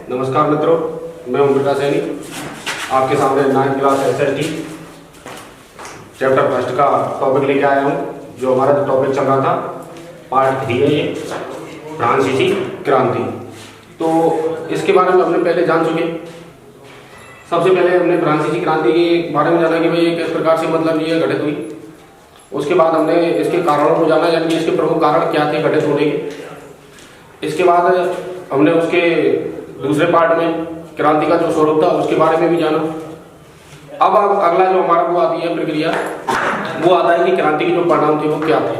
नमस्कार मित्रों, मैं ओम प्रकाश सैनी आपके सामने 9th class SST chapter first का टॉपिक लेके आया हूँ। जो हमारा जो टॉपिक चल रहा था पार्ट 3 है ये फ्रांसीसी क्रांति। तो इसके बारे में हमने पहले जान चुके। सबसे पहले हमने फ्रांसीसी क्रांति के बारे में जाना कि भाई ये किस प्रकार से मतलब ये घटित हुई। उसके बाद हमने इसके कारणों को जाना, यानी कि इसके प्रमुख कारण क्या थे घटित होने के। इसके बाद हमने उसके दूसरे पार्ट में क्रांति का जो स्वरूप था उसके बारे में भी जाना। अब अगला जो हमारा वो आती है प्रक्रिया, वो आता है कि क्रांति के जो परिणाम थे वो क्या थे।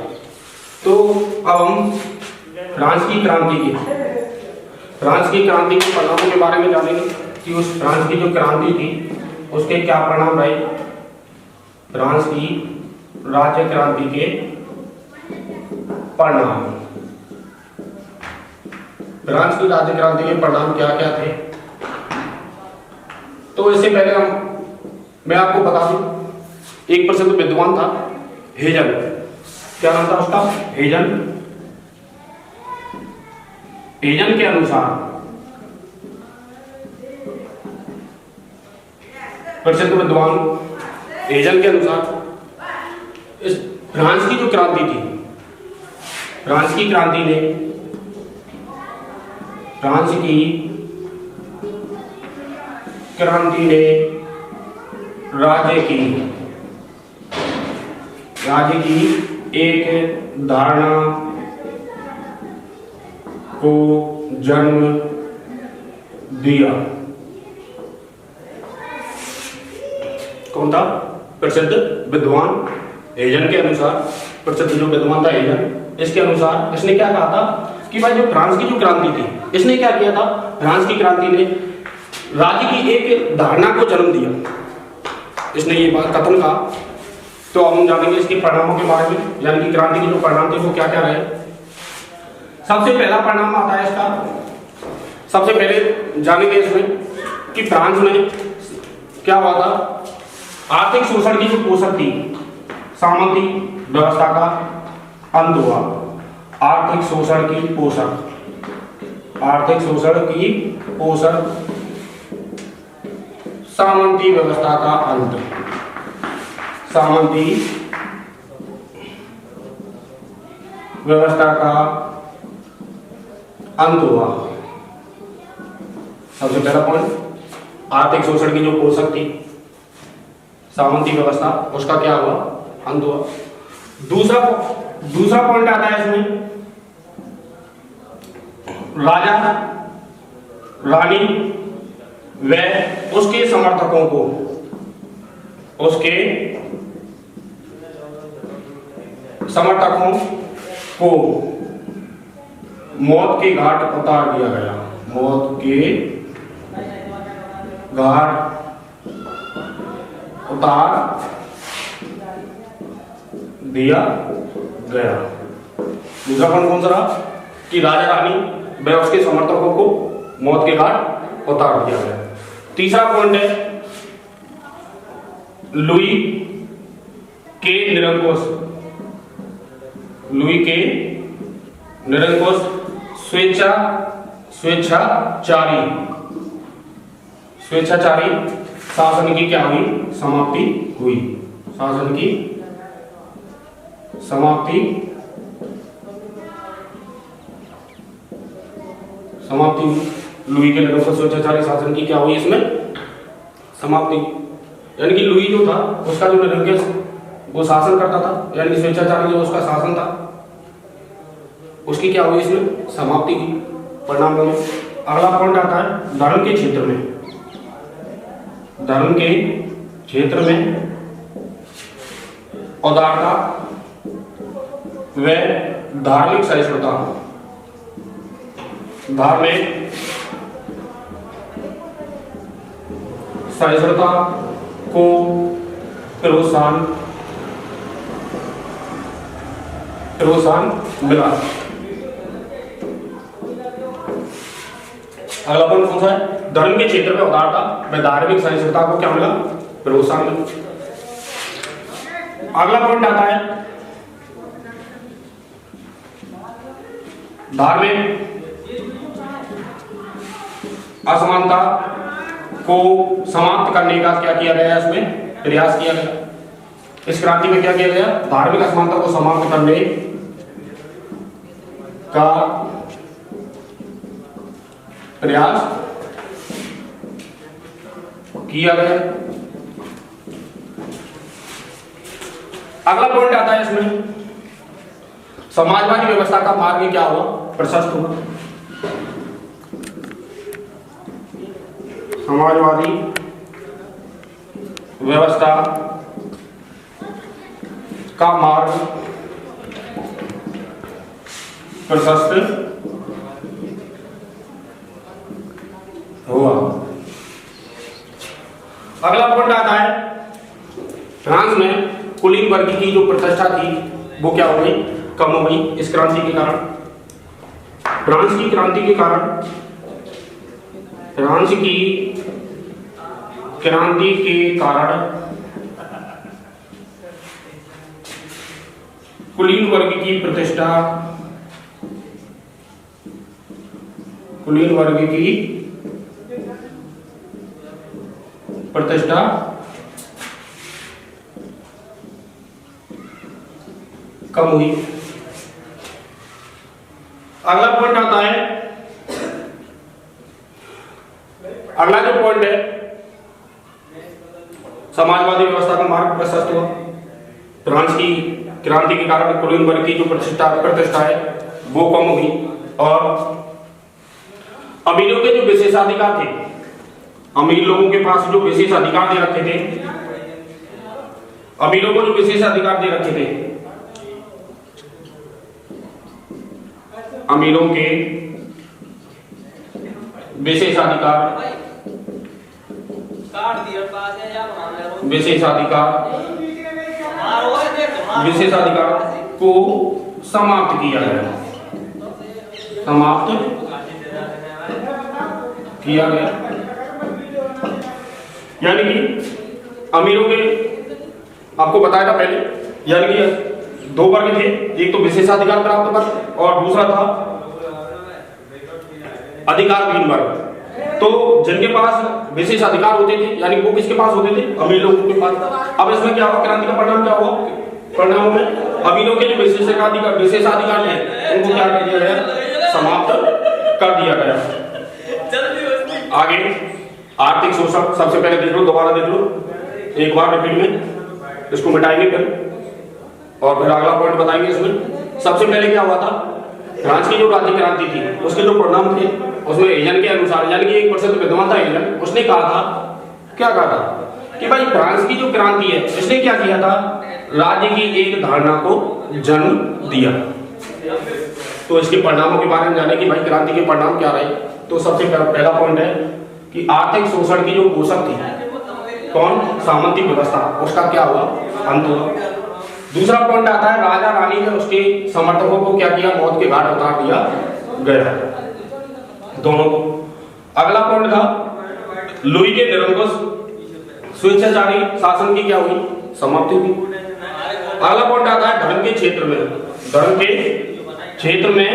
तो अब हम फ्रांस की क्रांति के परिणामों के बारे में जानेंगे कि उस फ्रांस की जो क्रांति थी उसके क्या परिणाम रहे। फ्रांस की राज्य क्रांति के परिणाम, फ्रांस की राज्य क्रांति के परिणाम क्या क्या थे। तो इससे पहले मैं आपको बता दूं, एक प्रसिद्ध विद्वान था हेजल। क्या नाम था उसका? हेजल। हेजल के अनुसार, प्रसिद्ध विद्वान हेजल के अनुसार इस फ्रांस की जो क्रांति थी, फ्रांस की क्रांति ने राज्य की एक धारणा को जन्म दिया। कौन था? प्रसिद्ध विद्वान हेजल के अनुसार, प्रसिद्ध जो विद्वान था हेजल, इसके अनुसार इसने क्या कहा था कि भाई जो फ्रांस की जो क्रांति थी, इसने क्या किया था? फ्रांस की क्रांति ने राज्य की एक धारणा को जन्म दिया। इसने ये बात कथन कहा। तो हम जानेंगे इसके परिणामों के बारे में, यानी कि क्रांति के जो परिणाम थे वो क्या क्या रहे। सबसे पहला परिणाम आता है इसका, सबसे पहले जानेंगे इसमें कि फ्रांस में क्या हुआ था। आर्थिक शोषण की जो पोषक थी, सामंती व्यवस्था का अंत हुआ। आर्थिक शोषण की पोषक सामंती व्यवस्था का अंत, सामंती व्यवस्था का अंत हुआ। सबसे पहला पॉइंट, आर्थिक शोषण की जो पोषक थी सामंती व्यवस्था, उसका क्या हुआ? अंत हुआ। दूसरा पॉइंट आता है इसमें, राजा रानी व उसके समर्थकों को मौत के घाट उतार दिया गया। मौत के घाट उतार दिया गया। दूसरा पॉइंट कौन सा रहा? कि राजा रानी व उसके समर्थकों को मौत के घाट उतार दिया गया। तीसरा पॉइंट है लुई के निरंकुश स्वेच्छाचारी शासन की क्या हुई? समाप्ति हुई। शासन की समाप्ति लुई के निरंकुश स्वेच्छाचारी शासन की क्या हुई? इसमें समाप्ति। यानी कि लुई जो था उसका जो निरंकुश वो शासन करता था, यानी कि स्वेच्छाचारी जो उसका शासन था, उसकी क्या हुई? इसमें समाप्ति की परिणाम में। अगला पॉइंट आता है धर्म के क्षेत्र में उदारता व धार्मिक सहिष्णुता। धार्मिक सहिष्णुता को प्रोत्साहन मिला। अगला पॉइंट कौन सा है? धर्म के क्षेत्र में उदारता व धार्मिक सहिष्णुता को क्या मिला? प्रोत्साहन मिला। अगला पॉइंट आता है धार्मिक असमानता को समाप्त करने का क्या किया गया, इसमें प्रयास किया गया। इस क्रांति में क्या किया गया, धार्मिक असमानता को समाप्त करने का प्रयास किया गया। अगला पॉइंट आता है इसमें, समाजवादी व्यवस्था का मार्ग क्या हुआ, प्रशस्त हुआ। समाजवादी व्यवस्था का मार्ग प्रशस्त हुआ। अगला पॉइंट आता है, फ्रांस में कुलीन वर्ग की जो प्रतिष्ठा थी वो क्या हो गई, कम हो गई इस क्रांति के कारण। फ्रांस की क्रांति के कारण, फ्रांस की क्रांति के कारण कुलीन वर्ग की प्रतिष्ठा, कुलीन वर्ग की प्रतिष्ठा कम हुई। अगला पॉइंट आता है, अगला जो पॉइंट है, समाजवादी व्यवस्था का मार्ग प्रशस्त हुआ। फ्रांस की क्रांति के कारण कुलीन वर्ग की जो प्रतिष्ठा है वो कम हुई और अमीरों के जो विशेषाधिकार थे, अमीर लोगों के पास जो विशेष अधिकार दे रखे थे, अमीरों को जो विशेष अधिकार दे रखे थे, अमीरों के विशेषाधिकार, विशेषाधिकार को समाप्त किया गया, समाप्त किया गया। यानी कि अमीरों के, आपको बताया था पहले, यानी कि दो वर्ग थे, एक तो विशेषाधिकार प्राप्त वर्ग और दूसरा था अधिकारहीन वर्ग। तो जिनके पास विशेष अधिकार होते थे, यानी वो किसके पास होते थे, अमीर लोगों के पास। अब इसमें क्या हुआ, क्रांति का परिणाम क्या हुआ, परिणाम में अमीरों के जो विशेषाधिकार थे उनको क्या कर दिया गया, समाप्त कर दिया गया। आगे आर्थिक शोषण, सबसे पहले देख लो, दोबारा देख लो, एक बार रिपीट में इसको मिटाएंगे फिर, और फिर अगला पॉइंट बताएंगे। इसमें सबसे पहले क्या हुआ था, फ्रांस की जो राज्य क्रांति थी उसके जो परिणाम थे उसमें एजन के अनुसार, यानी कि एक प्रसिद्ध विद्वान था एजन, उसने कहा था, क्या कहा था कि भाई फ्रांस की जो क्रांति है इसने क्या किया था, राज्य की एक धारणा को जन्म दिया। तो इसके परिणामों के बारे में जाने कि भाई क्रांति के परिणाम क्या रहे। तो सबसे पहला पॉइंट है कि आर्थिक शोषण की जो पोषक थी कौन, सामंती व्यवस्था, उसका क्या हुआ, अंत हुआ। दूसरा पॉइंट आता है, राजा रानी ने उसके समर्थकों को क्या किया, मौत के घाट उतार दिया गया, दोनों को। अगला पॉइंट था, लुई के निरंकुश स्वेच्छाचारी शासन की क्या हुई, समाप्ति हुई। अगला पॉइंट आता है, धर्म के क्षेत्र में, धर्म के क्षेत्र में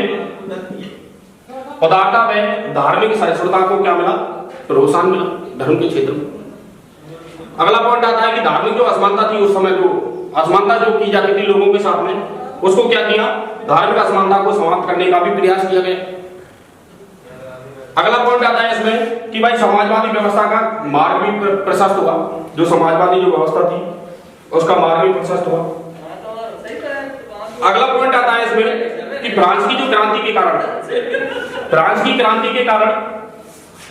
उदारता व धार्मिक सहिष्णुता को क्या मिला, प्रोत्साहन मिला धर्म के क्षेत्र में। अगला पॉइंट आता है कि धार्मिक जो असमानता थी उस समय, जो असमानता जो की जाती थी लोगों के साथ में, उसको क्या किया, धार्मिक असमानता को समाप्त करने का भी प्रयास किया गया। अगला पॉइंट आता है इसमें कि भाई समाजवादी व्यवस्था का मार्ग भी प्रशस्त हुआ, जो समाजवादी जो व्यवस्था थी उसका मार्ग भी प्रशस्त हुआ। अगला पॉइंट आता है इसमें कि फ्रांस की जो क्रांति के कारण, फ्रांस की क्रांति के कारण,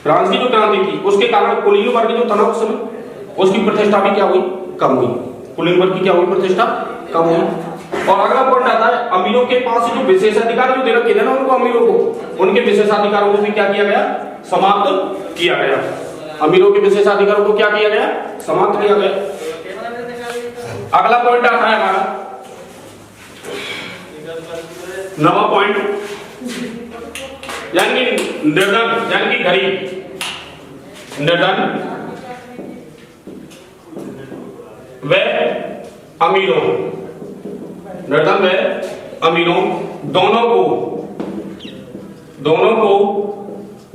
फ्रांस की जो क्रांति थी उसके कारण कुलीन वर्ग जो था उस समय, उसकी प्रतिष्ठा भी क्या हुई, कम हुई। कुलीन वर्ग की क्या हुई, प्रतिष्ठा कम हुई। और अगला पॉइंट आता है, अमीरों के पास जो विशेषाधिकार जो दे रखे थे ना उनको, अमीरों को, उनके विशेषाधिकारों को भी क्या किया गया, समाप्त किया गया। अमीरों के विशेषाधिकारों को क्या किया गया, समाप्त किया गया। अगला पॉइंट आता है हमारा नवा पॉइंट, यानी निर्धन, यानी कि गरीब, निर्धन व अमीरों, निर्धन व अमीरों दोनों को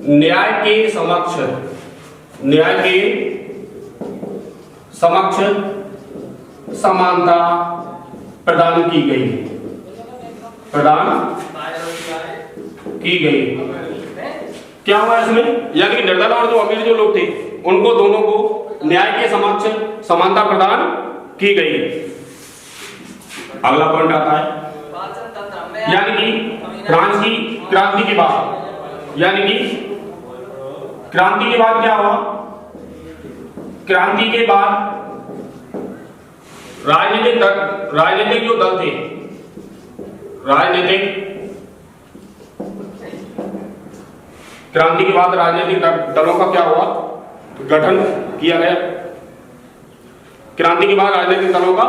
न्याय के समक्ष समानता प्रदान की गई। क्या हुआ इसमें? यानी कि निर्धन और जो अमीर जो लोग थे उनको दोनों को न्याय के समक्ष समानता प्रदान की गई। अगला पॉइंट आता है, यानी कि फ्रांस की क्रांति के बाद, क्या हुआ? क्रांति के बाद राजनीतिक जो दल थे, क्रांति के बाद राजनीतिक दलों का क्या हुआ? गठन किया गया। क्रांति के बाद राजनीतिक दलों का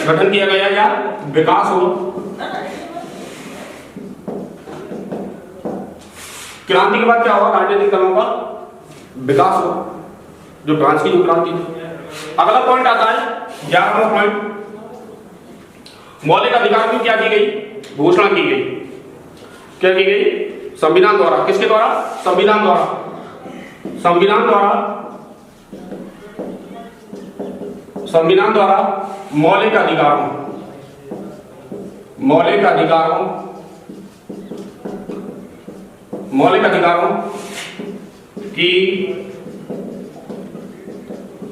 गठन किया गया या विकास हुआ। क्रांति के बाद क्या हुआ? राजनीतिक दलों का विकास हुआ, जो फ्रांस की जो क्रांति थी। अगला पॉइंट आता है 11वां पॉइंट, मौलिक अधिकार की क्या की गई? घोषणा की गई। क्या की गई? संविधान द्वारा। किसके द्वारा? संविधान द्वारा मौलिक अधिकारों की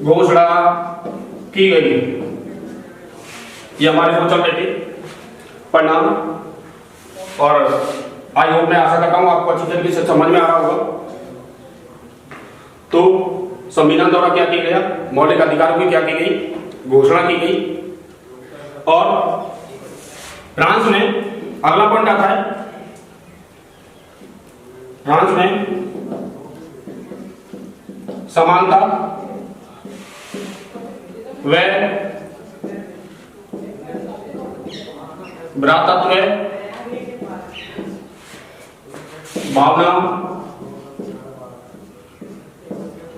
घोषणा की गई। ये हमारे को चल रहे थे परिणाम, और आई होप मैं आशा करता हूं आपको अच्छी तरीके से समझ में आ रहा होगा। तो संविधान द्वारा क्या किया गया? मौलिक अधिकारों की क्या की गई? घोषणा की गई। और फ्रांस में अगला पॉइंट आता है, फ्रांस में समानता व भ्रातृत्व भावना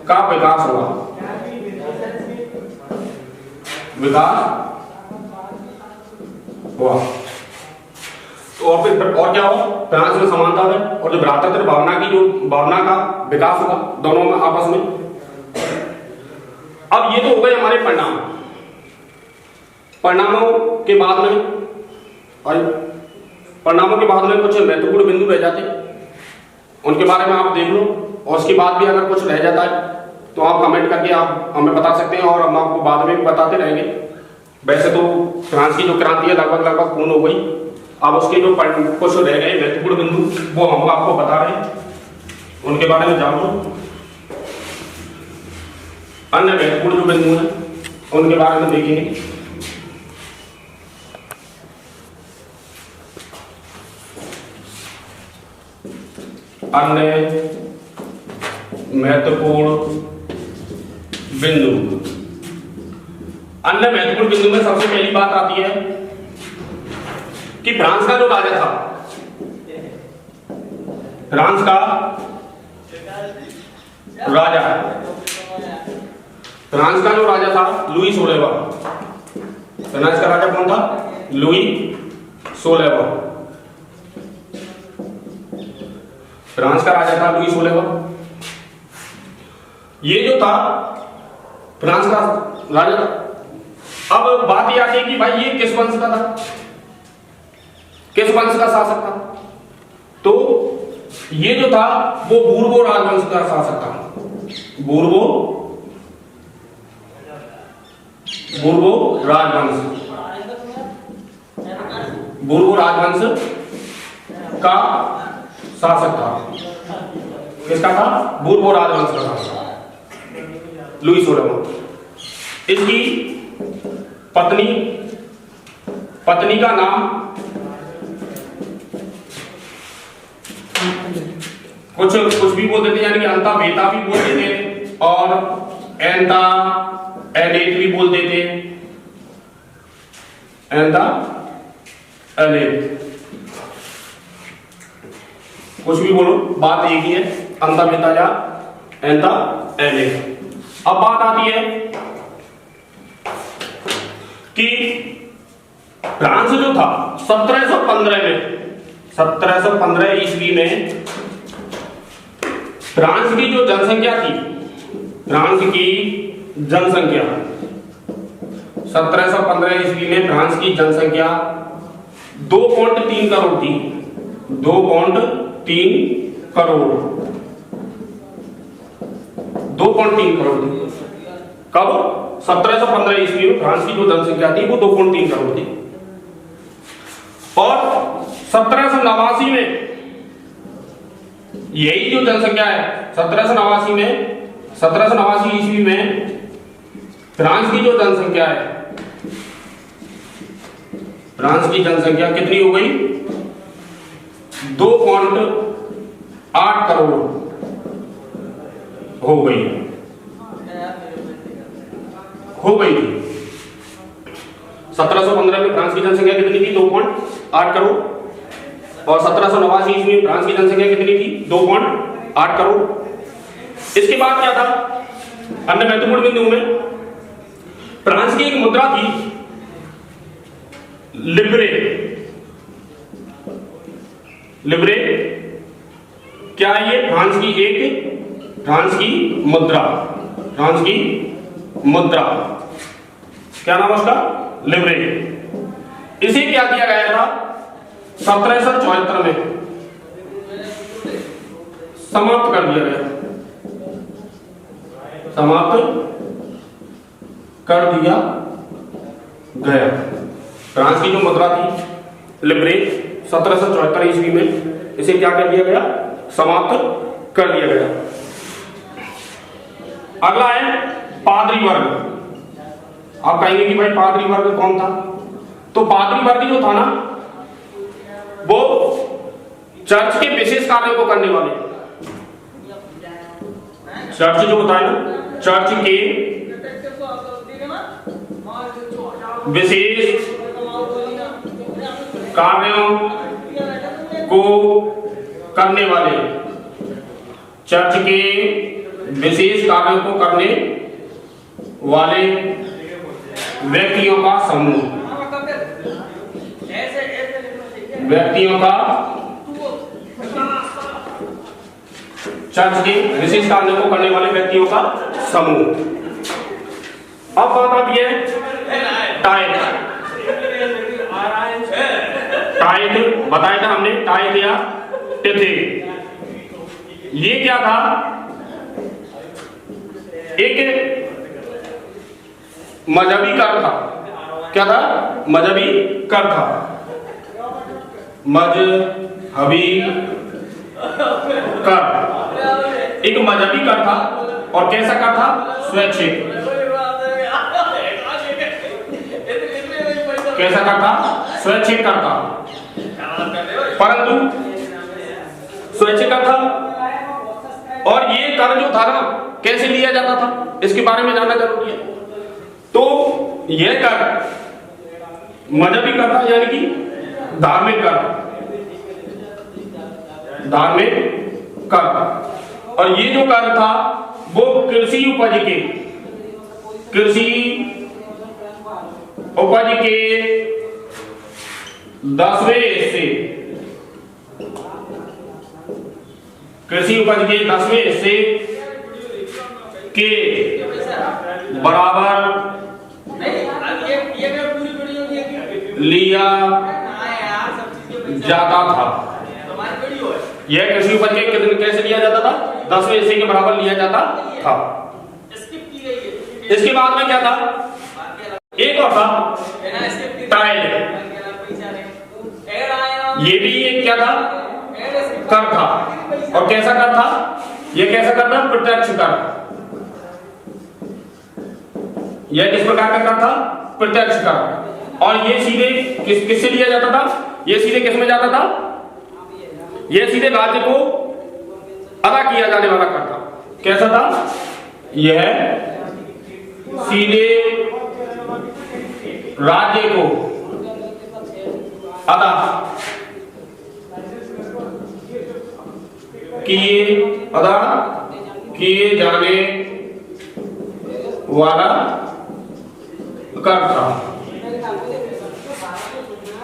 का विकास हुआ। और फिर और क्या हुआ? फ्रांस में समानता है और जो भ्रातृत्व भावना का विकास हुआ दोनों में आपस में। अब ये तो हो गए हमारे परिणामों के बाद में कुछ महत्वपूर्ण बिंदु रह जाते, उनके बारे में आप देख लो। और उसके बाद भी अगर कुछ रह जाता है तो आप कमेंट करके आप हमें बता सकते हैं, और हम आपको बाद में भी बताते रहेंगे। वैसे तो फ्रांस की जो क्रांति है लगभग पूर्ण हो गई। अब उसके जो कुछ रह गए महत्वपूर्ण बिंदु वो हम आपको बता रहे हैं, उनके बारे में जान लो। अन्य महत्वपूर्ण जो बिंदु हैं उनके बारे में देखेंगे। अन्य महत्वपूर्ण बिंदु में सबसे पहली बात आती है कि फ्रांस का जो राजा था, लुई 16वां। फ्रांस का राजा कौन था? लुई 16वां। फ्रांस का राजा था लुई 16वां। ये जो था फ्रांस का राजा था। अब बात यह आती है कि भाई ये किस वंश का था, किस वंश का शासक था? तो ये जो था वो बूर्बो राजवंश का शासक था। बूर्बो राजवंश का शासक था। किसका था? बूर्बो राजवंश का शासक लुई 16वां। इसकी पत्नी का नाम कुछ भी बोल देते, यानी कि अंता बेता भी बोल देते और एंता एनेट भी बोल देते। एंता एनेट कुछ भी बोलो, बात एक ही है, अंता बेता या एंता एनेट। अब बात आती है कि फ्रांस जो था 1715 ईस्वी में फ्रांस की जो जनसंख्या थी, फ्रांस की जनसंख्या 1715 ईस्वी में फ्रांस की जनसंख्या 2.3 करोड़ थी। 2.3 करोड़ 2.3 करोड़ थी। कब? 1715 ईस्वी में फ्रांस की जो जनसंख्या थी वो 2.3 करोड़ थी। और 1789 में यही जो जनसंख्या है 1789 ईस्वी में फ्रांस की जो जनसंख्या है, फ्रांस की जनसंख्या कितनी हो गई? 2.8 करोड़ हो गई थी। 1715 में फ्रांस की जनसंख्या कितनी थी? 2.8 करोड़। और 1789 ईस्वी में फ्रांस की जनसंख्या कितनी थी? 2.8 करोड़। इसके बाद क्या था? अन्य महत्वपूर्ण बिंदु में फ्रांस की एक मुद्रा थी लिब्रे। लिब्रे क्या है? ये फ्रांस की मुद्रा। फ्रांस की मुद्रा क्या नाम है उसका? लिब्रे। इसे क्या किया गया था? 1774 में समाप्त कर दिया गया। समाप्त कर दिया गया। फ्रांस की जो मुद्रा थी लिब्रे 1774 ईस्वी में इसे क्या कर दिया गया? समाप्त कर दिया गया। अगला है पादरी वर्ग। आप कहेंगे कि भाई पादरी वर्ग कौन था? तो पादरी वर्ग जो था ना वो चर्च के विशेष कार्यों को करने वाले, चर्च जो होता है ना, चर्च के विशेष कार्यों को करने वाले, चर्च के विशेष कार्यों को करने वाले व्यक्तियों का समूह, व्यक्तियों का, चर्च के विशेष कार्यों को करने वाले व्यक्तियों का समूह। अब बात आती है टाइट। टाइट बताया था हमने, टाइट या टिथे। ये क्या था? एक मजहबी कर था। क्या था? मजहबी कर था। मजहबी कर एक मजहबी कर था। और कैसा कर था? स्वैच्छिक। कैसा कर था? स्वैच्छिक कर था। परंतु स्वैच्छिक कर था। और ये कर जो था ना कैसे लिया जाता था इसके बारे में जानना जरूरी है। तो यह कर मजहबी कर था, यानी कि धार्मिक कर। धार्मिक कर। और ये जो कर था वो कृषि उपज के 10वें हिस्से, कृषि उपज के 10वें हिस्से के बराबर लिया जाता था। यह कृषि उपज के कैसे लिया जाता था? 10वें हिस्से के बराबर लिया जाता था। इसके बाद में क्या था? एक और था टाइल। ये भी एक क्या था? कर था। और कैसा कर था? यह कैसा कर था? प्रत्यक्ष कर। यह किस प्रकार का कर था? प्रत्यक्ष कर। और ये सीधे किससे लिया जाता था? यह सीधे किस में जाता था? यह सीधे राज्य को अदा किया जाने वाला कर था। कैसा था? यह सीधे राज्य को अदा किए जाने वाला कर था।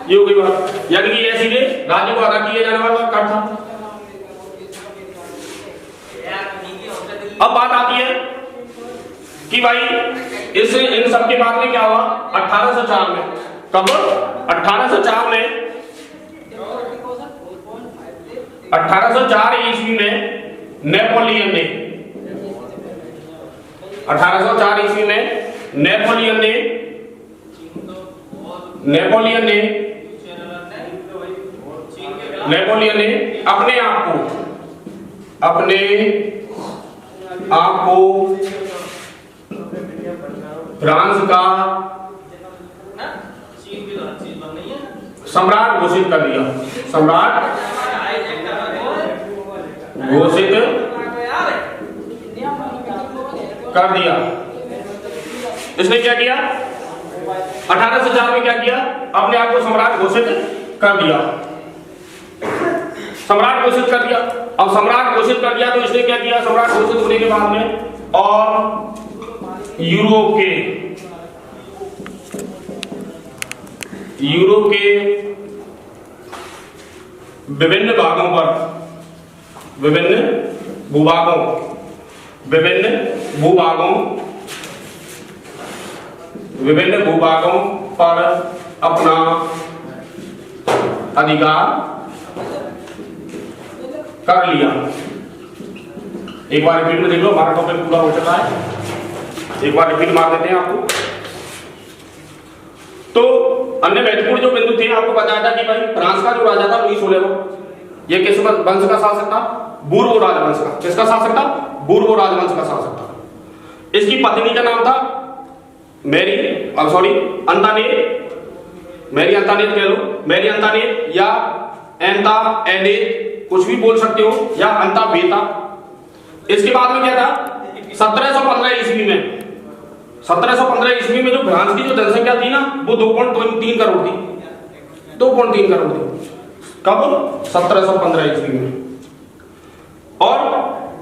ये हो गई बात। यानी कि ये सीधे राज्य को अदा किए जाने वाला कर था। अब बात आती है कि भाई इस इन सब के बाद में क्या हुआ 1804 में। कब? 1804 में 1804 ईस्वी में नेपोलियन ने 1804 ईस्वी में नेपोलियन ने अपने आप को फ्रांस का सम्राट घोषित कर दिया। सम्राट घोषित कर दिया। इसने क्या किया? 1804 में क्या किया? अपने आप को सम्राट घोषित कर दिया। सम्राट घोषित कर दिया। अब सम्राट घोषित कर दिया तो इसने क्या किया? सम्राट घोषित होने के बाद में और यूरोप के विभिन्न भूभागों पर अपना अधिकार कर लिया। एक बार रिपीट में देख लो, हमारा टॉपिक पूरा हो चुका है। एक बार रिपीट मार देते हैं आपको। तो अन्य महत्वपूर्ण जो बिंदु थे आपको बताया था कि भाई फ्रांस का जो राजा था लुई 16वां, ये किस वंश का शासक था? बूर्बो राजवंश का। किसका शासक था? बूर्बो राजवंश का शासक था। इसकी पत्नी का नाम था मैरी अंतानेत या एंता एनेत, कुछ भी बोल सकते हो, या अंता बेता। इसके बाद में क्या था? 1715 ईस्वी में 1715 ईस्वी में जो फ्रांस की जो जनसंख्या थी ना वो 2.3 करोड़ थी। 2.3 करोड़ थी। कब? 1715 ईस्वी में। और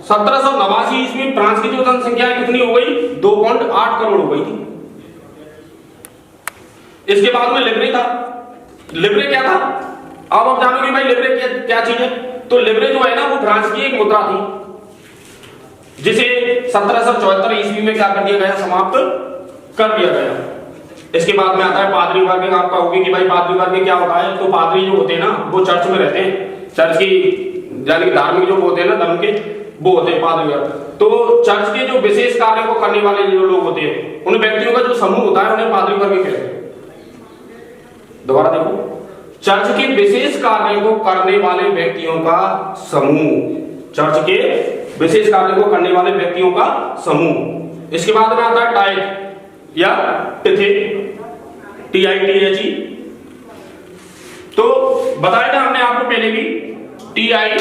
1789 ईस्वी में फ्रांस की जो जनसंख्या कितनी हो गई? 2.8 करोड़ हो गई थी। इसके बाद में लिब्रे था। लिब्रे क्या था? अब आप जानोगे भाई लिब्रे क्या चीज है। तो लिब्रे जो है ना वो फ्रांस की एक मुद्रा थी जिसे 1774 ईस्वी में क्या कर दिया गया? समाप्त कर दिया गया। इसके बाद में आता है पादरी वर्ग। आप कहोगे कि भाई पादरी वर्ग क्या होता है? तो पादरी जो होते हैं ना वो चर्च में रहते हैं। चर्च की यानी धार्मिक जो होते हैं ना धर्म के, वो होते हैं पादरी वर्ग। तो चर्च के जो विशेष कार्य को करने वाले जो लोग होते हैं उन व्यक्तियों का जो समूह होता है उन्हें पादरी वर्ग कहते हैं। दोबारा देखो, चर्च के विशेष कार्य को करने वाले व्यक्तियों का समूह। चर्च के विशेष कार्य को करने वाले व्यक्तियों का समूह। इसके बाद में आता है टाइट या तिथि, TITHE। तो बताया था हमने आपको पहले भी TITHE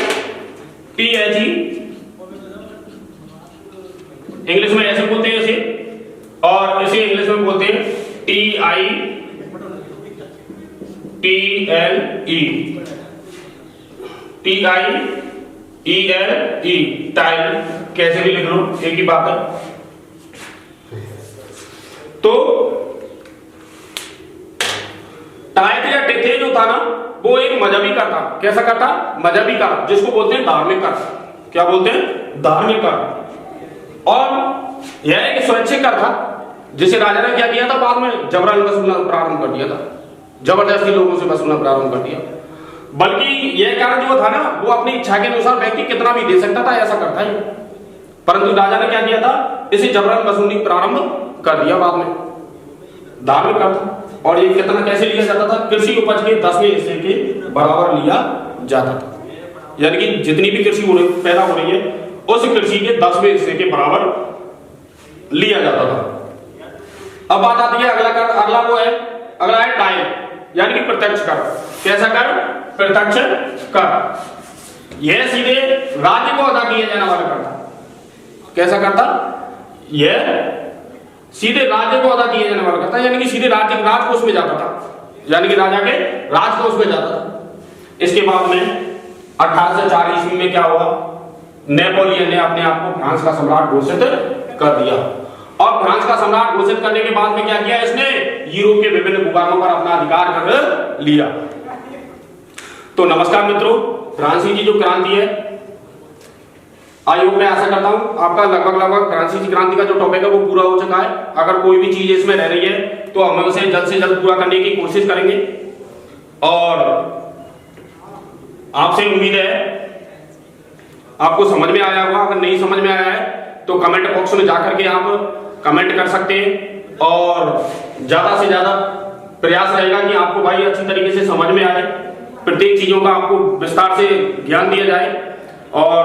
इंग्लिश में ऐसे बोलते हैं इसे, और इसे इंग्लिश में बोलते हैं TITLE। टाइल, कैसे भी लिख लो एक ही बात है। तो टाइट या टिथे जो था ना वो एक मजहबी का था। कैसा का था? मजहबी का, जिसको बोलते हैं धार्मिक का। क्या बोलते हैं? धार्मिक का। और यह एक स्वैच्छिक कर था जिसे राजा ने क्या किया था? बाद में जबरन वसूलना प्रारंभ कर दिया था। जबरदस्ती लोगों से वसूलना प्रारंभ कर दिया। बल्कि यह कारण जो था ना वो अपनी इच्छा के अनुसार व्यक्ति कितना भी दे सकता था, ऐसा करता है। परंतु राजा ने क्या किया था? इसे जबरन वसूलनी प्रारंभ कर दिया बाद में। धार्मिक कर था। और ये कितना कैसे लिया जाता था? कृषि उपज के 10वें हिस्से के बराबर लिया जाता था। यानी कि जितनी भी कृषि पैदा हो रही है उस कृषि के 10वें हिस्से के बराबर लिया जाता था। अब बात आती है अगला है टाइम, यानी कि प्रत्यक्ष कर। कैसा कर? प्रत्यक्ष कर। यह सीधे राज्य को अदा किया जाने वाला कर था। कैसा करता? यह सीधे राज्य को अदा किया जाने वाला करता, यानी कि सीधे राजकोष में जाता था, यानी कि राजा के राजकोष में जाता था। इसके बाद में 1804 ईस्वी में क्या हुआ? नेपोलियन ने अपने आप को फ्रांस का सम्राट घोषित कर दिया। और फ्रांस का सम्राट घोषित करने के बाद में क्या किया इसने? यूरोप के विभिन्न भूभागों पर अपना अधिकार कर लिया। तो नमस्कार मित्रों, फ्रांसीसी जो क्रांति है आई होप मैं आशा करता हूं आपका लगभग फ्रांसीसी क्रांति का जो टॉपिक है वो पूरा हो चुका है। अगर कोई भी चीज इसमें रह रही है तो हम उसे जल्द से जल्द पूरा करने की कोशिश करेंगे और आपसे उम्मीद है आपको समझ में आया होगा। अगर नहीं समझ में आया है तो कमेंट बॉक्स में जाकर के आप कमेंट कर सकते हैं और ज्यादा से ज्यादा प्रयास रहेगा कि आपको भाई अच्छी तरीके से समझ में आए, प्रत्येक चीजों का आपको विस्तार से ज्ञान दिया जाए और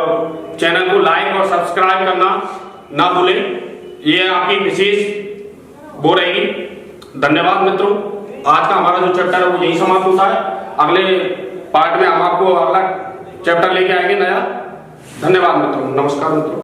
चैनल को लाइक और सब्सक्राइब करना ना भूलें। ये आपकी विशेष वो रहेगी। धन्यवाद मित्रों। आज का हमारा जो चैप्टर है वो यही समाप्त होता है। अगले पार्ट में हम आपको अगला चैप्टर लेके आएंगे नया। धन्यवाद मित्रों। नमस्कार मित्रों।